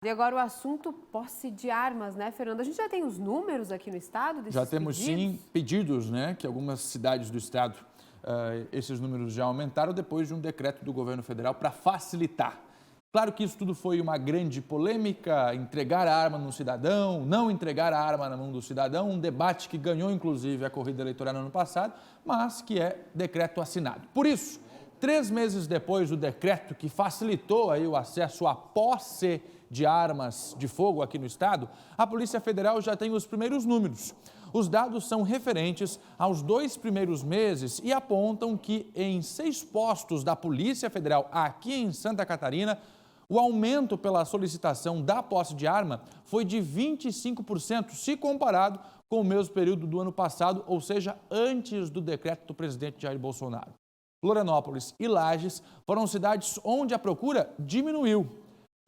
E agora o assunto posse de armas, né, Fernando? A gente já tem os números aqui no estado desses Já temos pedidos? sim pedidos, né, que algumas cidades do estado, esses números já aumentaram depois de um decreto do governo federal para facilitar. Claro que isso tudo foi uma grande polêmica, entregar a arma no cidadão, não entregar a arma na mão do cidadão, um debate que ganhou inclusive a corrida eleitoral no ano passado, mas que é decreto assinado. Por isso, 3 meses depois do decreto que facilitou aí o acesso à posse de armas de fogo aqui no estado, a Polícia Federal já tem os primeiros números. Os dados são referentes aos 2 primeiros meses e apontam que em 6 postos da Polícia Federal aqui em Santa Catarina, o aumento pela solicitação da posse de arma foi de 25% se comparado com o mesmo período do ano passado, ou seja, antes do decreto do presidente Jair Bolsonaro. Florianópolis e Lages foram cidades onde a procura diminuiu.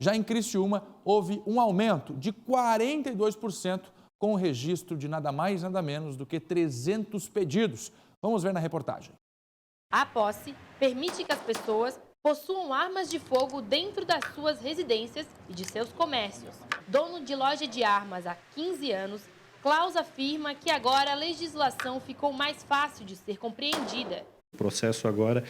Já em Criciúma, houve um aumento de 42%, com o registro de nada mais, nada menos do que 300 pedidos. Vamos ver na reportagem. A posse permite que as pessoas possuam armas de fogo dentro das suas residências e de seus comércios. Dono de loja de armas há 15 anos, Klaus afirma que agora a legislação ficou mais fácil de ser compreendida. O processo agora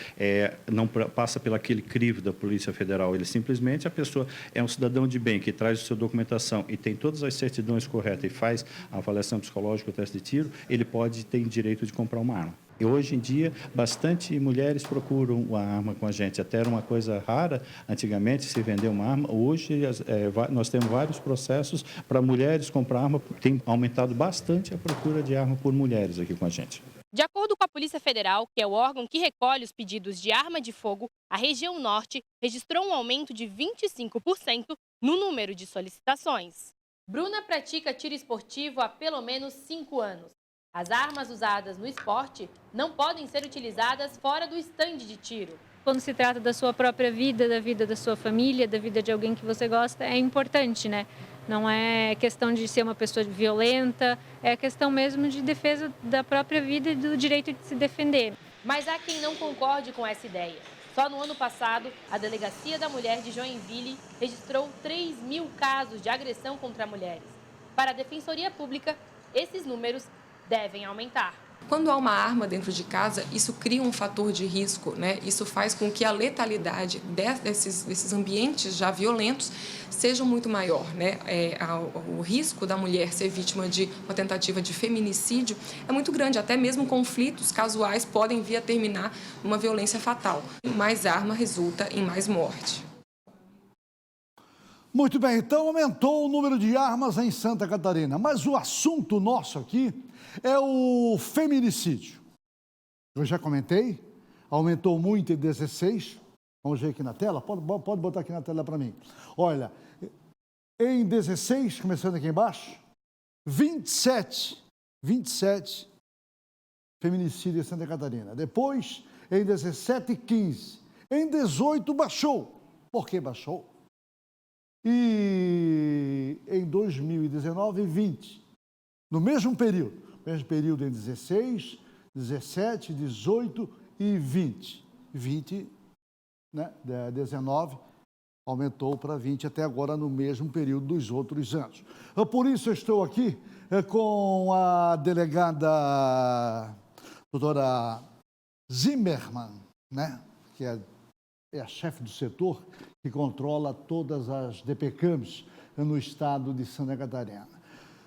não passa pelo aquele crivo da Polícia Federal, ele simplesmente, a pessoa é um cidadão de bem que traz a sua documentação e tem todas as certidões corretas e faz a avaliação psicológica, o teste de tiro, ele ter direito de comprar uma arma. E hoje em dia, bastante mulheres procuram uma arma com a gente. Até era uma coisa rara, antigamente, se vender uma arma. Hoje, nós temos vários processos para mulheres comprar arma. Tem aumentado bastante a procura de arma por mulheres aqui com a gente. De acordo com a Polícia Federal, que é o órgão que recolhe os pedidos de arma de fogo, a região norte registrou um aumento de 25% no número de solicitações. Bruna pratica tiro esportivo há pelo menos 5 anos. As armas usadas no esporte não podem ser utilizadas fora do estande de tiro. Quando se trata da sua própria vida, da vida da sua família, da vida de alguém que você gosta, é importante, né? Não é questão de ser uma pessoa violenta, é questão mesmo de defesa da própria vida e do direito de se defender. Mas há quem não concorde com essa ideia. Só no ano passado, a Delegacia da Mulher de Joinville registrou 3.000 casos de agressão contra mulheres. Para a Defensoria Pública, esses números devem aumentar. Quando há uma arma dentro de casa, isso cria um fator de risco, né? Isso faz com que a letalidade desses ambientes já violentos seja muito maior, né? O risco da mulher ser vítima de uma tentativa de feminicídio é muito grande. Até mesmo conflitos casuais podem vir a terminar numa violência fatal. Mais arma resulta em mais morte. Muito bem, então aumentou o número de armas em Santa Catarina, mas o assunto nosso aqui é o feminicídio. Eu já comentei, aumentou muito em 16, vamos ver aqui na tela, pode botar aqui na tela para mim. Olha, em 16, começando aqui embaixo, 27 feminicídios em Santa Catarina. Depois, em 17 e 15, em 18 baixou. Por que baixou? E em 2019, 20. No mesmo período em 16, 17, 18 e 20. 20, né, 19, aumentou para 20 até agora no mesmo período dos outros anos. Por isso eu estou aqui com a delegada doutora Zimmermann, né, que é a chefe do setor que controla todas as DPCAMs no estado de Santa Catarina.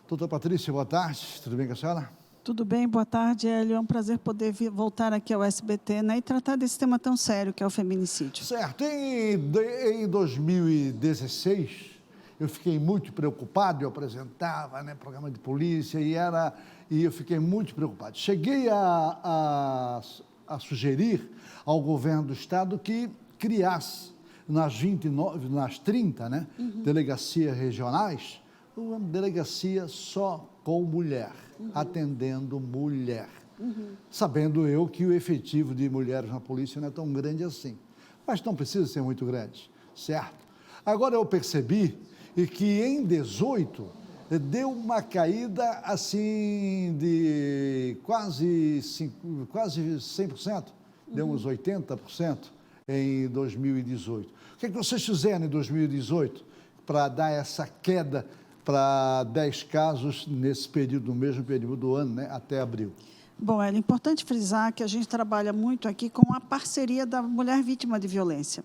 Doutora Patrícia, boa tarde. Tudo bem com a senhora? Tudo bem, boa tarde, Hélio. É um prazer poder voltar aqui ao SBT, né, e tratar desse tema tão sério que é o feminicídio. Certo. Em 2016, eu fiquei muito preocupado, eu apresentava, né, programa de polícia e eu fiquei muito preocupado. Cheguei a sugerir ao governo do estado que criasse nas 30, né, delegacias regionais, uma delegacia só com mulher, atendendo mulher. Sabendo eu que o efetivo de mulheres na polícia não é tão grande assim, mas não precisa ser muito grande, certo? Agora eu percebi que em 18 deu uma caída assim de quase 100%, deu uns 80% em 2018. O que é que vocês fizeram em 2018 para dar essa queda para 10 casos nesse período, no mesmo período do ano, né, até abril? Bom, é importante frisar que a gente trabalha muito aqui com a parceria da mulher vítima de violência.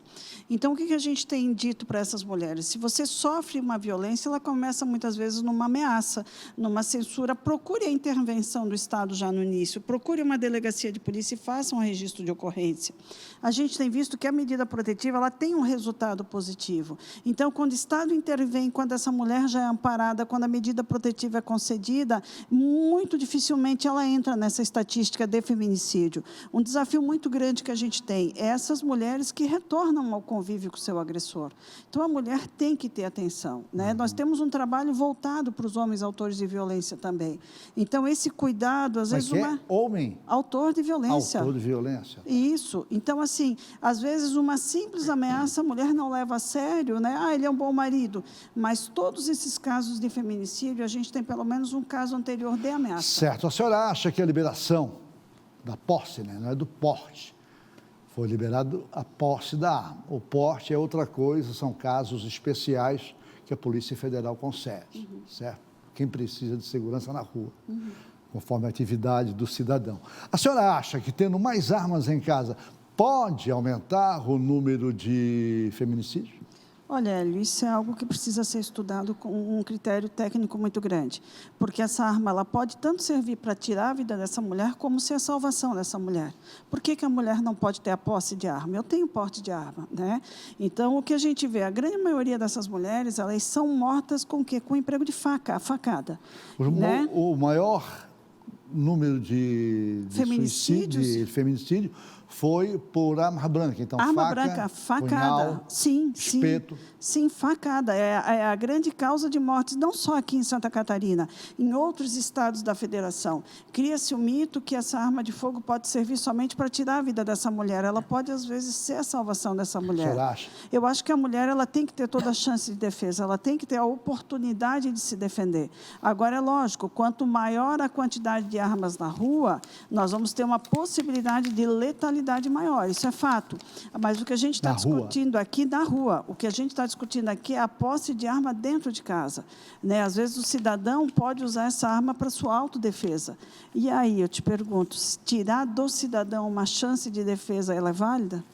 Então, o que a gente tem dito para essas mulheres? Se você sofre uma violência, ela começa muitas vezes numa ameaça, numa censura. Procure a intervenção do Estado já no início, procure uma delegacia de polícia e faça um registro de ocorrência. A gente tem visto que a medida protetiva ela tem um resultado positivo. Então, quando o Estado intervém, quando essa mulher já é amparada, quando a medida protetiva é concedida, muito dificilmente ela entra nessa estatística de feminicídio. Um desafio muito grande que a gente tem é essas mulheres que retornam ao convívio com o seu agressor. Então, a mulher tem que ter atenção, né? Nós temos um trabalho voltado para os homens autores de violência também. Então, esse cuidado, às vezes... Homem? Autor de violência. Autor de violência. Isso. Então, assim, às vezes uma simples ameaça a mulher não leva a sério, né? Ah, ele é um bom marido. Mas todos esses casos de feminicídio, a gente tem pelo menos um caso anterior de ameaça. Certo. A senhora acha que a liberação da posse, né, não é do porte, foi liberado a posse da arma. O porte é outra coisa, são casos especiais que a Polícia Federal concede, certo? Quem precisa de segurança na rua, conforme a atividade do cidadão. A senhora acha que tendo mais armas em casa pode aumentar o número de feminicídios? Olha, Hélio, isso é algo que precisa ser estudado com um critério técnico muito grande, porque essa arma ela pode tanto servir para tirar a vida dessa mulher, como ser a salvação dessa mulher. Por que a mulher não pode ter a posse de arma? Eu tenho porte de arma, né? Então, o que a gente vê, a grande maioria dessas mulheres, elas são mortas com o quê? Com emprego de faca, a facada. Né? O maior número de feminicídio foi por arma branca. Então, arma faca, branca, facada. Punhal, sim, espeto. Sim, facada. É a grande causa de mortes, não só aqui em Santa Catarina, em outros estados da federação. Cria-se o mito que essa arma de fogo pode servir somente para tirar a vida dessa mulher. Ela pode, às vezes, ser a salvação dessa mulher. Você acha? Eu acho que a mulher ela tem que ter toda a chance de defesa, ela tem que ter a oportunidade de se defender. Agora, é lógico, quanto maior a quantidade de armas na rua, nós vamos ter uma possibilidade de letalidade maior, isso é fato. Mas o que a gente está discutindo aqui na rua, o que a gente está discutindo aqui é a posse de arma dentro de casa, né? Às vezes o cidadão pode usar essa arma para sua autodefesa. E aí eu te pergunto, se tirar do cidadão uma chance de defesa, ela é válida?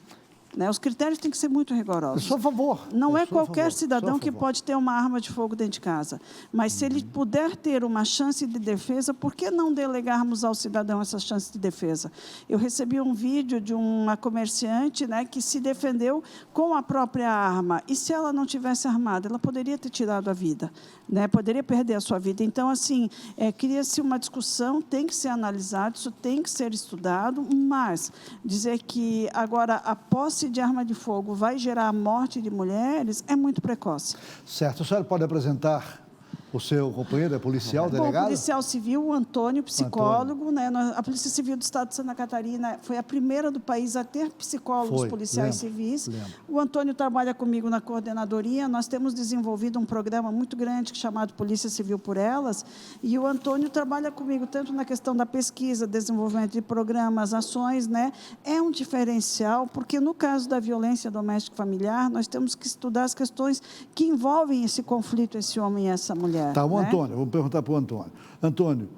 Né? Os critérios têm que ser muito rigorosos. Eu sou a favor. Não é qualquer cidadão que pode ter uma arma de fogo dentro de casa. Mas se ele puder ter uma chance de defesa, por que não delegarmos ao cidadão essa chance de defesa? Eu recebi um vídeo de uma comerciante, né, que se defendeu com a própria arma. E se ela não tivesse armada, ela poderia ter tirado a vida, né? Poderia perder a sua vida. Então, assim, cria-se uma discussão, tem que ser analisado, isso tem que ser estudado, mas dizer que agora a posse de arma de fogo vai gerar a morte de mulheres é muito precoce. Certo. A senhora pode apresentar o seu companheiro, é policial, delegado? Bom, policial civil, o Antônio, psicólogo, né? A Polícia Civil do Estado de Santa Catarina foi a primeira do país a ter psicólogos policiais civis. O Antônio trabalha comigo na coordenadoria, nós temos desenvolvido um programa muito grande chamado Polícia Civil por Elas, e o Antônio trabalha comigo tanto na questão da pesquisa, desenvolvimento de programas, ações, né? É um diferencial, porque no caso da violência doméstica e familiar, nós temos que estudar as questões que envolvem esse conflito, esse homem e essa mulher. Tá, o né? Antônio, vou perguntar para o Antônio. Antônio,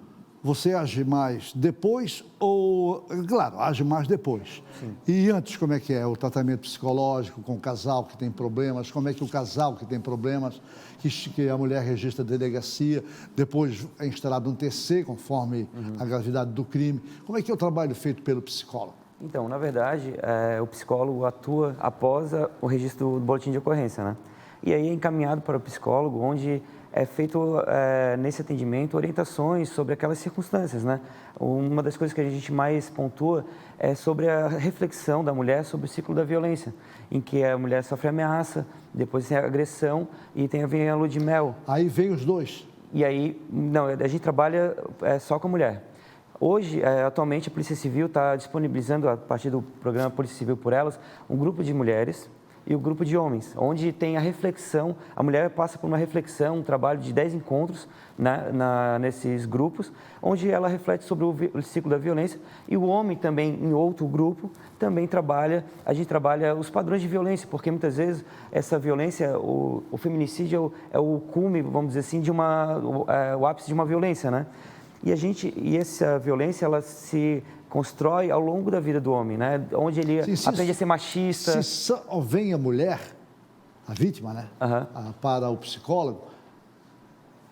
você age mais depois ou... Claro, age mais depois. Sim. E antes, como é que é? O tratamento psicológico com o casal que tem problemas? Como é que o casal que tem problemas, que a mulher registra a delegacia, depois é instalado um TC, conforme a gravidade do crime? Como é que é o trabalho feito pelo psicólogo? Então, na verdade, o psicólogo atua após o registro do boletim de ocorrência, né? E aí é encaminhado para o psicólogo, onde é feito nesse atendimento orientações sobre aquelas circunstâncias, né? Uma das coisas que a gente mais pontua é sobre a reflexão da mulher sobre o ciclo da violência, em que a mulher sofre ameaça, depois tem a agressão e vem a lua de mel. Aí vem os dois. E aí, não, a gente trabalha só com a mulher. Hoje, atualmente, a Polícia Civil está disponibilizando, a partir do programa Polícia Civil por Elas, um grupo de mulheres e o grupo de homens, onde tem a reflexão, a mulher passa por uma reflexão, um trabalho de 10 encontros, né, nesses grupos, onde ela reflete sobre o ciclo da violência, e o homem também, em outro grupo, também a gente trabalha os padrões de violência, porque muitas vezes essa violência, o feminicídio é o cume, vamos dizer assim, o ápice de uma violência, né? E essa violência, ela se constrói ao longo da vida do homem, né? Onde ele aprende a ser machista. Se só vem a mulher, a vítima, né? Para o psicólogo,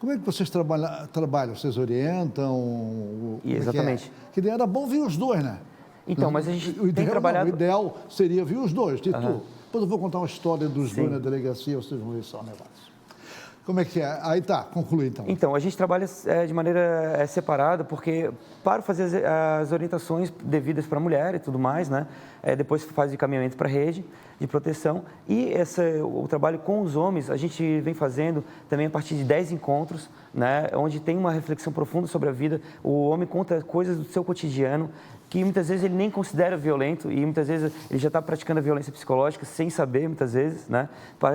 como é que vocês trabalham? Vocês orientam? Exatamente. Que era bom vir os dois, né? Então, mas a gente tem trabalhado... O ideal seria vir os dois, Depois eu vou contar uma história dos dois na delegacia, vocês vão ver só o negócio. Como é que é? Aí tá, conclui então. Então, a gente trabalha de maneira separada, porque para fazer as orientações devidas para a mulher e tudo mais, né? Depois faz o encaminhamento para a rede de proteção. E o trabalho com os homens, a gente vem fazendo também a partir de 10 encontros, né? Onde tem uma reflexão profunda sobre a vida. O homem conta coisas do seu cotidiano, que muitas vezes ele nem considera violento e muitas vezes ele já está praticando a violência psicológica sem saber, muitas vezes, né?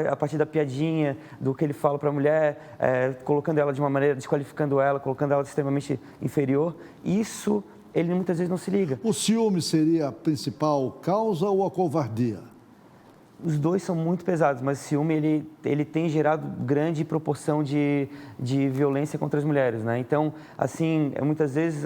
A partir da piadinha, do que ele fala para a mulher, colocando ela de uma maneira, desqualificando ela, colocando ela extremamente inferior. Isso ele muitas vezes não se liga. O ciúme seria a principal causa ou a covardia? Os dois são muito pesados, mas o ciúme ele tem gerado grande proporção de violência contra as mulheres, né? Então, assim, muitas vezes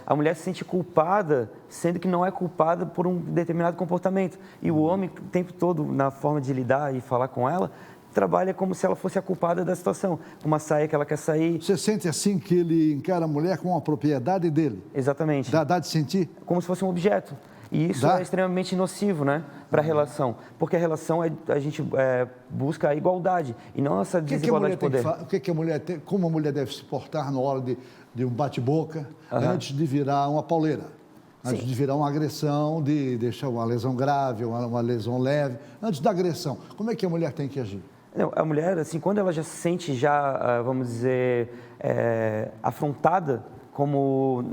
a mulher se sente culpada, sendo que não é culpada por um determinado comportamento. E o homem, o tempo todo, na forma de lidar e falar com ela, trabalha como se ela fosse a culpada da situação. Uma saia que ela quer sair. Você sente assim que ele encara a mulher como a propriedade dele? Exatamente. Dá de sentir? Como se fosse um objeto. E isso é extremamente nocivo, né, para a relação. Porque a relação, a gente busca a igualdade e não essa desigualdade de poder. Como a mulher deve se portar na hora de um bate-boca, antes de virar uma pauleira? Antes de virar uma agressão, de deixar uma lesão grave, uma lesão leve, antes da agressão. Como é que a mulher tem que agir? Não, a mulher, assim, quando ela já se sente, vamos dizer, afrontada como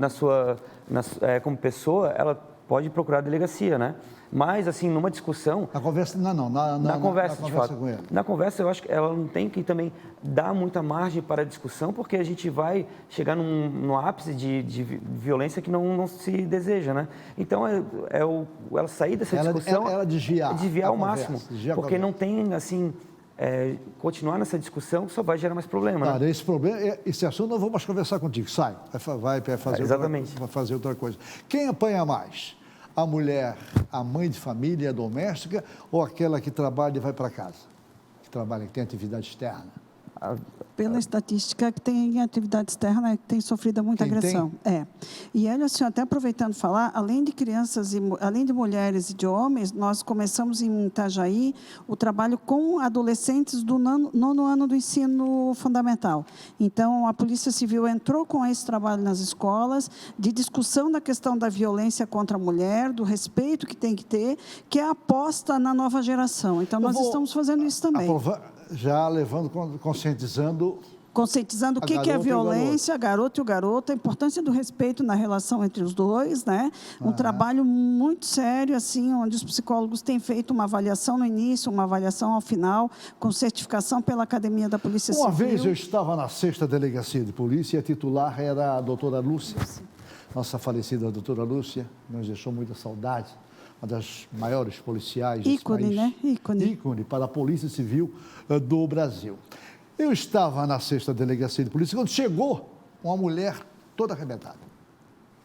como pessoa, ela pode procurar a delegacia, né? Mas, assim, numa discussão... Na conversa, na conversa, de fato. Com ele. Na conversa, eu acho que ela não tem que também dar muita margem para a discussão, porque a gente vai chegar num ápice de violência que não se deseja, né? Então, ela sair dessa discussão... Ela desviar ao máximo, porque não tem, assim... continuar nessa discussão só vai gerar mais problema, né? Esse assunto eu vou mais conversar contigo. Sai, vai fazer outra coisa. Quem apanha mais? A mulher, a mãe de família, a doméstica, ou aquela que trabalha e vai para casa? Que tem atividade externa? Pela estatística, que tem atividade externa, que tem sofrido muita agressão. E olha, assim, até aproveitando falar, além de crianças, além de mulheres e de homens, nós começamos em Itajaí o trabalho com adolescentes do nono ano do ensino fundamental. Então, a Polícia Civil entrou com esse trabalho nas escolas, de discussão da questão da violência contra a mulher, do respeito que tem que ter, que é a aposta na nova geração. Então, nós estamos fazendo isso também. Já levando, conscientizando o que é violência, a garota e o garoto, a importância do respeito na relação entre os dois, né? Um trabalho muito sério, assim, onde os psicólogos têm feito uma avaliação no início, uma avaliação ao final, com certificação pela Academia da Polícia Civil. Uma vez eu estava na 6ª Delegacia de Polícia e a titular era a doutora Lúcia, nossa falecida doutora Lúcia, nos deixou muita saudade. Uma das maiores policiais desse país. Né? Ícone para a Polícia Civil do Brasil. Eu estava na 6ª Delegacia de Polícia, quando chegou uma mulher toda arrebentada,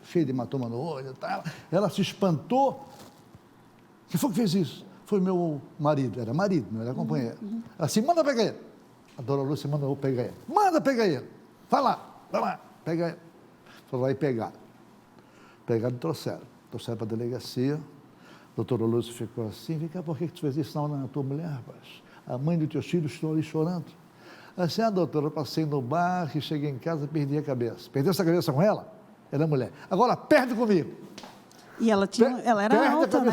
cheia de hematoma no olho e tal. Ela se espantou. Quem foi que fez isso? Foi meu marido. Era marido, não era companheiro. Ela disse, manda pegar ele. A dona Lúcia mandou pegar ele. Manda pegar ele. Vai lá, pega ele. Foi lá e pegaram. Pegaram e trouxeram. Trouxeram para a delegacia. A doutora Lúcia ficou assim, vem cá, por que tu fez isso na tua mulher, rapaz? A mãe dos teus filhos estão ali chorando. Assim, doutora, eu passei no bar e cheguei em casa e perdi a cabeça. Perdeu essa cabeça com ela? Ela é mulher. Agora, perde comigo. E ela era alta, né?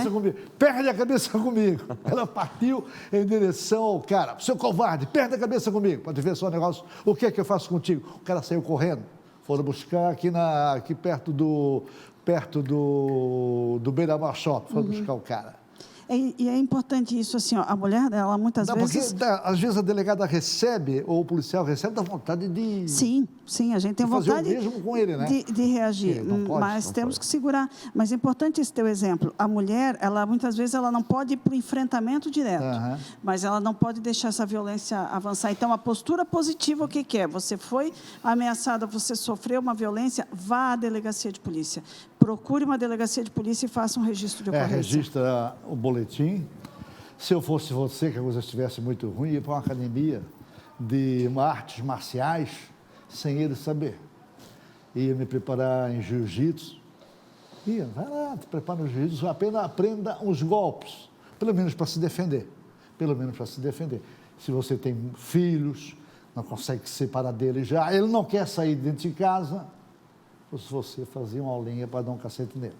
Perde a cabeça comigo. Ela partiu em direção ao cara. Seu covarde, perde a cabeça comigo. Pode ver só o negócio. O que é que eu faço contigo? O cara saiu correndo. Foram buscar aqui perto do Beira-Mar Shopping. Foram buscar o cara. E é importante isso, assim, ó, a mulher dela muitas Não, vezes... porque às vezes a delegada recebe, ou o policial recebe, dá vontade de... Sim, a gente tem de fazer vontade o mesmo com ele, né? de reagir, Ele não pode, mas não temos pode. que segurar. Mas é importante esse teu exemplo. A mulher, ela muitas vezes ela não pode ir para o enfrentamento direto, Aham. mas ela não pode deixar essa violência avançar. Então, a postura positiva, o que que é? Você foi ameaçada, você sofreu uma violência, vá à delegacia de polícia. Procure uma delegacia de polícia e faça um registro de ocorrência. Registra o boletim. Se eu fosse você, que a coisa estivesse muito ruim, ir para uma academia de artes marciais sem ele saber. Ia me preparar em jiu-jitsu. Vai lá, te prepara no jiu-jitsu, apenas aprenda os golpes, pelo menos para se defender. Pelo menos para se defender. Se você tem filhos, não consegue se separar dele já, ele não quer sair de dentro de casa, você fazia uma aulinha para dar um cacete nele.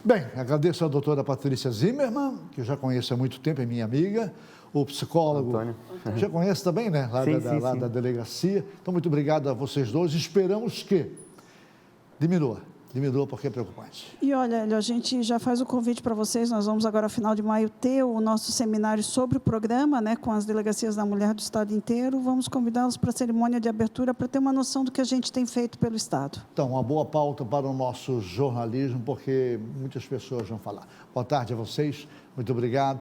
Bem, agradeço à doutora Patrícia Zimmermann, que eu já conheço há muito tempo, é minha amiga, o psicólogo, Antônio. já conhece também, né? Lá, lá da delegacia. Então, muito obrigado a vocês dois. Esperamos que diminua porque é preocupante. E olha, Hélio, a gente já faz o convite para vocês, nós vamos agora, final de maio, ter o nosso seminário sobre o programa, né, com as delegacias da mulher do Estado inteiro. Vamos convidá-los para a cerimônia de abertura para ter uma noção do que a gente tem feito pelo Estado. Então, uma boa pauta para o nosso jornalismo, porque muitas pessoas vão falar. Boa tarde a vocês, muito obrigado.